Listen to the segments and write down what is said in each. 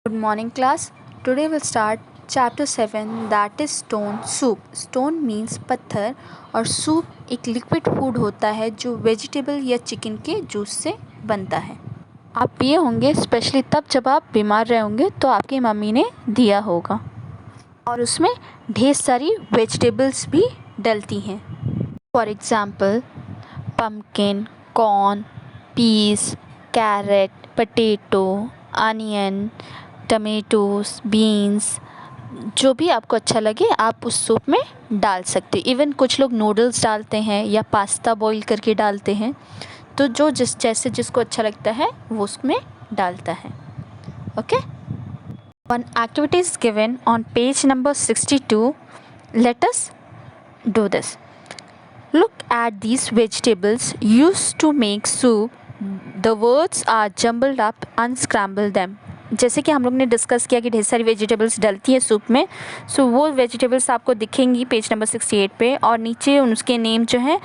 Good morning, class. Today we'll start chapter 7, that is stone soup. Stone means पत्थर और soup एक liquid food होता है जो vegetable या chicken के जूस से बनता है। आप पिए होंगे स्पेशली तब जब आप बीमार रहे होंगे तो आपकी मम्मी ने दिया होगा और उसमें ढेर सारी वेजिटेबल्स भी डलती हैं। For example pumpkin, corn, peas, carrot, potato, onion, tomatoes, beans, जो भी आपको अच्छा लगे आप उस सूप में डाल सकते हो। इवन कुछ लोग नूडल्स डालते हैं या पास्ता बॉईल करके डालते हैं, तो जो जैसे जिसको अच्छा लगता है वो उसमें डालता है। Okay, one activity is given on page number 62. Let us do this. Look at these vegetables used to make soup. The words are jumbled up. Unscramble them. जैसे कि हम लोग ने डिस्कस किया कि ढेर सारी वेजिटेबल्स डलती है सूप में, सो वो वेजिटेबल्स आपको दिखेंगी पेज नंबर 68 पे, और नीचे उसके नेम जो हैं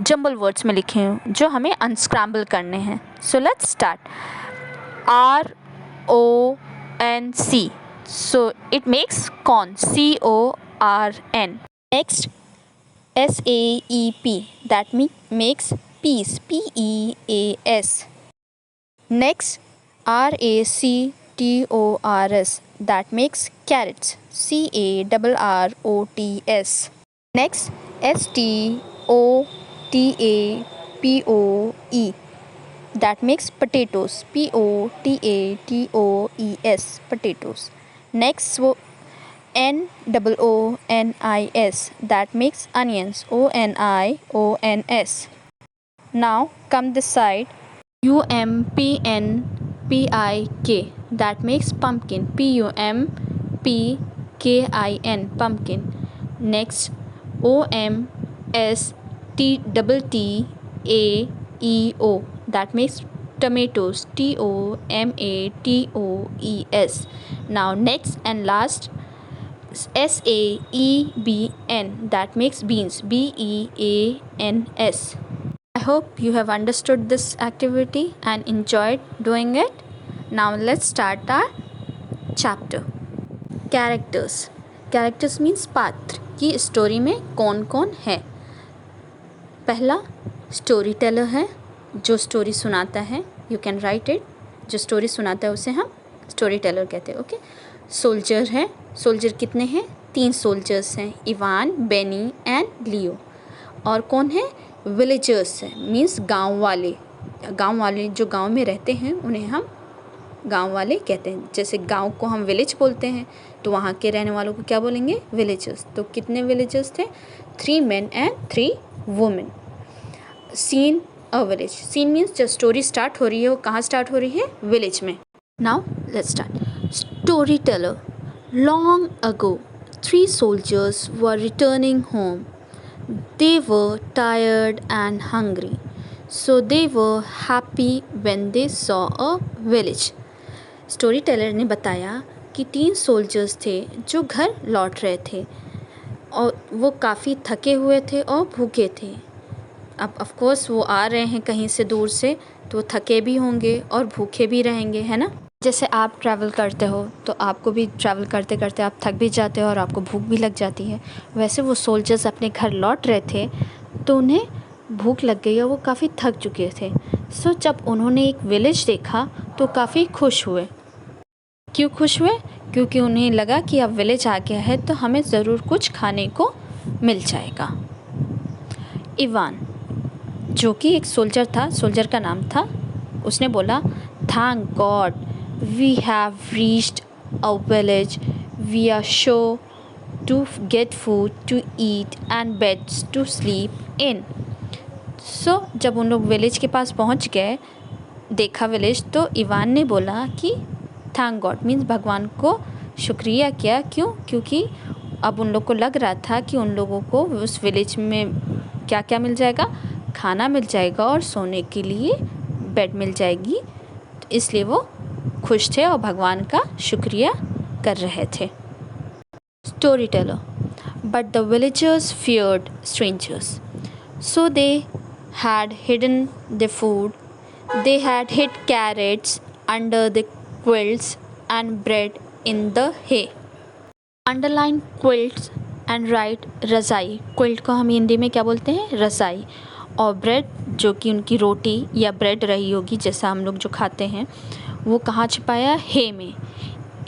जंबल वर्ड्स में लिखे हैं जो हमें अनस्क्रैम्बल करने हैं. So let's start. RONC, so it makes corn, CORN. Next SAEP, that makes peas, PEAS. Next RACTORS, that makes carrots, CARROTS. Next STOTAPOE, that makes potatoes, POTATOES, potatoes. Next NOONIS, that makes onions, ONIONS. Now come this side. UMPNPIK, that makes pumpkin, PUMPKIN, pumpkin. Next OMSTTTAEO, that makes tomatoes, TOMATOES. Now next and last SAEBN, that makes beans, BEANS. I hope you have understood this activity and enjoyed doing it. Now let's start our chapter. Characters. Characters means पात्र कि story में कौन कौन है. पहला story teller है जो story सुनाता है. You can write it. जो स्टोरी सुनाता है उसे हम स्टोरी टेलर कहते हैं. ओके. सोल्जर है. सोल्जर कितने हैं? 3 सोल्जर्स हैं, इवान, बेनी एंड लियो. और कौन है? विलेजर्स है, मीन्स गांव वाले. गांव वाले जो गांव में रहते हैं उन्हें हम गांव वाले कहते हैं. जैसे गांव को हम विलेज बोलते हैं तो वहाँ के रहने वालों को क्या बोलेंगे? विलेजर्स. तो कितने विलेजर्स थे? 3 men and 3 women. Scene a village. Scene means जब स्टोरी स्टार्ट हो रही है वो कहाँ स्टार्ट हो रही है? विलेज में. Now let's start. Story teller. Long ago, 3 soldiers were returning home. They were tired and hungry, so they were happy when they saw a village. Story teller ने बताया कि 3 सोल्जर्स थे जो घर लौट रहे थे और वो काफ़ी थके हुए थे और भूखे थे. अब ऑफ कोर्स वो आ रहे हैं कहीं से दूर से, तो थके भी होंगे और भूखे भी रहेंगे, है ना. जैसे आप ट्रैवल करते हो तो आपको भी ट्रैवल करते करते आप थक भी जाते हो और आपको भूख भी लग जाती है. वैसे वो सोल्जर्स अपने घर लौट रहे थे तो उन्हें भूख लग गई और वो काफ़ी थक चुके थे. सो जब उन्होंने एक विलेज देखा तो काफ़ी खुश हुए. क्यों खुश हुए? क्योंकि उन्हें लगा कि अब विलेज आ गया है तो हमें ज़रूर कुछ खाने को मिल जाएगा. इवान, जो कि एक सोल्जर था, सोल्जर का नाम था, उसने बोला, thank God we have reached a village. We are sure to get food to eat and beds to sleep in. So जब उन लोग विलेज के पास पहुंच गए, देखा विलेज, तो इवान ने बोला कि थैंक गॉड मीन्स भगवान को शुक्रिया किया. क्यों? क्योंकि अब उन लोग को लग रहा था कि उन लोगों को उस विलेज में क्या क्या मिल जाएगा? खाना मिल जाएगा और सोने के लिए बेड मिल जाएगी. इसलिए वो खुश थे और भगवान का शुक्रिया कर रहे थे. Story teller. But the villagers feared strangers, so they had hidden the food. They had hid carrots under the quilts and bread in the hay. Underline quilts and write रज़ाई. quilt को हम हिंदी में क्या बोलते हैं? रज़ाई. और ब्रेड जो कि उनकी रोटी या ब्रेड रही होगी जैसा हम लोग जो खाते हैं, वो कहाँ छिपाया? हे में.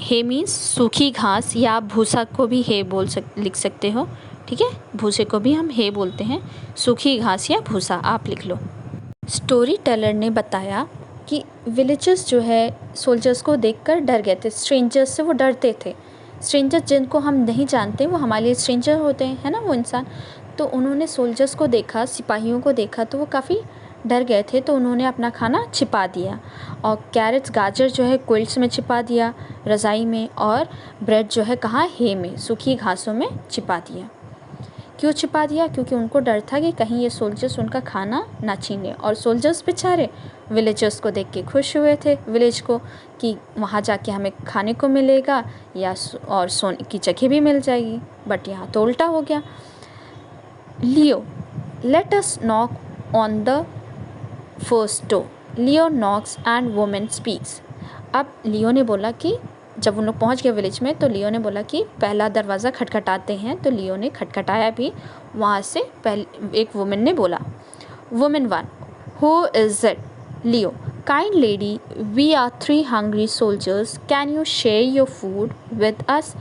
हे मीन्स सूखी घास या भूसा को भी हे लिख सकते हो. ठीक है, भूसे को भी हम हे बोलते हैं. सूखी घास या भूसा आप लिख लो. स्टोरी टेलर ने बताया कि विलेजर्स जो है सोल्जर्स को देखकर डर गए थे. स्ट्रेंजर्स से वो डरते थे. स्ट्रेंजर्स जिनको हम नहीं जानते वो हमारे लिए स्ट्रेंजर होते हैं, है ना, वो इंसान. तो उन्होंने सोल्जर्स को देखा, सिपाहियों को देखा, तो वो काफ़ी डर गए थे. तो उन्होंने अपना खाना छिपा दिया और कैरेट्स, गाजर जो है क्विल्ट्स में छिपा दिया, रज़ाई में, और ब्रेड जो है कहाँ? हे में, सूखी घासों में छिपा दिया. क्यों छिपा दिया? क्योंकि उनको डर था कि कहीं ये सोल्जर्स उनका खाना ना छीन लें. और सोल्जर्स बेचारे विलेजर्स को देख के खुश हुए थे, विलेज को, कि वहाँ जाके हमें खाने को मिलेगा या और सोने की जगह भी मिल जाएगी. बट यहाँ तो उल्टा हो गया. Leo, let us knock on the first door. Leo knocks and women speaks. अब लियो ने बोला कि जब उन लोग पहुँच गए विलेज में, तो लियो ने बोला कि पहला दरवाज़ा खटखटाते हैं. तो लियो ने खटखटाया भी. वहाँ से पहले एक वुमेन ने बोला. Women 1, who is it? Leo, kind lady, we are 3 hungry soldiers, can you share your food with us?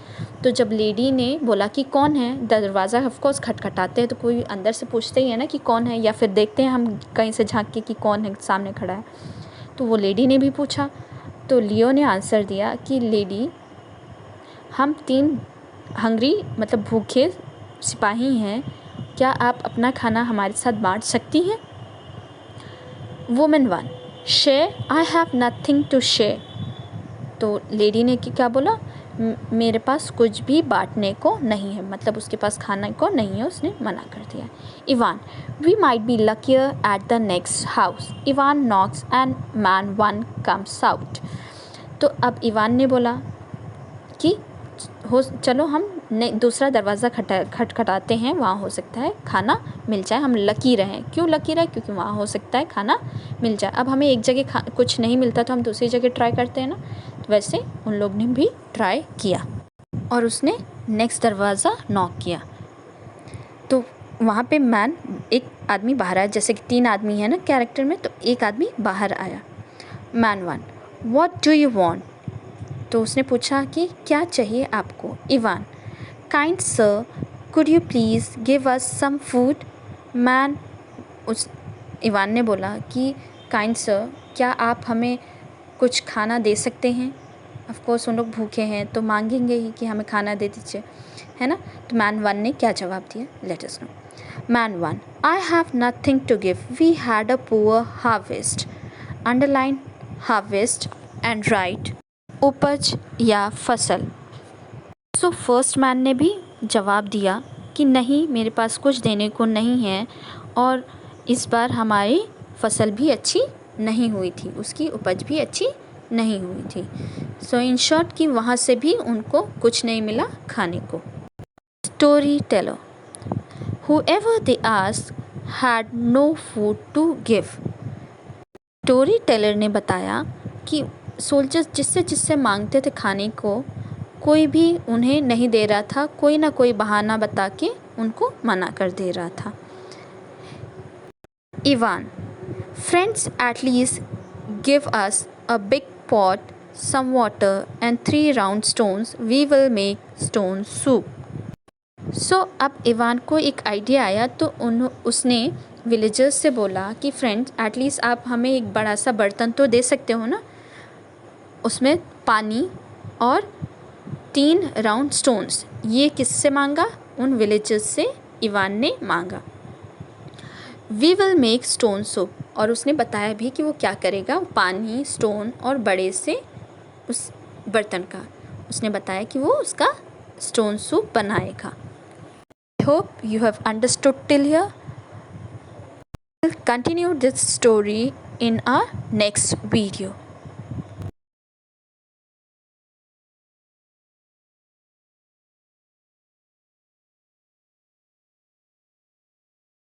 तो जब लेडी ने बोला कि कौन है, दरवाज़ा ऑफकोर्स खटखटाते हैं तो कोई अंदर से पूछते ही है ना कि कौन है, या फिर देखते हैं हम कहीं से झांक के कि कौन है सामने खड़ा है. तो वो लेडी ने भी पूछा. तो लियो ने आंसर दिया कि लेडी, हम 3 हंग्री मतलब भूखे सिपाही हैं, क्या आप अपना खाना हमारे साथ बांट सकती हैं? Women 1, share, I have nothing to share. तो लेडी ने क्या बोला? मेरे पास कुछ भी बांटने को नहीं है, मतलब उसके पास खाने को नहीं है, उसने मना कर दिया. Ivan, we might be luckier at the next house. Ivan knocks and man 1 comes out. तो अब इवान ने बोला कि चलो हम दूसरा दरवाज़ा खटखटाते हैं, वहाँ हो सकता है खाना मिल जाए, हम लकी रहें. क्यों लकी रहे? क्योंकि वहाँ हो सकता है खाना मिल जाए. अब हमें एक जगह कुछ नहीं मिलता तो हम दूसरी जगह ट्राई करते हैं ना. तो वैसे उन लोग ने भी ट्राई किया और उसने नेक्स्ट दरवाज़ा नॉक किया. तो वहाँ पे एक आदमी बाहर आया. जैसे कि 3 आदमी है ना कैरेक्टर में, तो एक आदमी बाहर आया. Man 1, what do you want? तो उसने पूछा कि क्या चाहिए आपको? Ivan, kind sir, could you please give us some food? Ivan ने बोला कि काइंड सर, क्या आप हमें कुछ खाना दे सकते हैं? ऑफ कोर्स उन लोग भूखे हैं तो मांगेंगे ही कि हमें खाना दे दीजिए, है ना. तो मैन 1 ने क्या जवाब दिया? Let us know. Man 1, I have nothing to give, we had a poor harvest. Underline harvest and write उपज या फसल. सो फर्स्ट मैन ने भी जवाब दिया कि नहीं, मेरे पास कुछ देने को नहीं है और इस बार हमारी फसल भी अच्छी नहीं हुई थी, उसकी उपज भी अच्छी नहीं हुई थी. सो इन शॉर्ट कि वहाँ से भी उनको कुछ नहीं मिला खाने को. Story teller, whoever they asked had no food to give. Story teller ने बताया कि सोल्जर्स जिससे मांगते थे खाने को, कोई भी उन्हें नहीं दे रहा था, कोई ना कोई बहाना बता के उनको मना कर दे रहा था. Ivan, friends at least give us a big pot, some water and 3 round stones, we will make stone soup. So अब इवान को एक आइडिया आया. तो उसने विलेजर्स से बोला कि फ्रेंड्स एटलीस्ट आप हमें एक बड़ा सा बर्तन तो दे सकते हो ना, उसमें पानी और 3 राउंड स्टोन्स. ये किससे मांगा? उन विलेजर्स से इवान ने मांगा. We will make stone soup. और उसने बताया भी कि वो क्या करेगा, पानी, स्टोन और बड़े से उस बर्तन का उसने बताया कि वो उसका स्टोन सूप बनाएगा. I hope you have understood till here. We'll continue this story in our next video.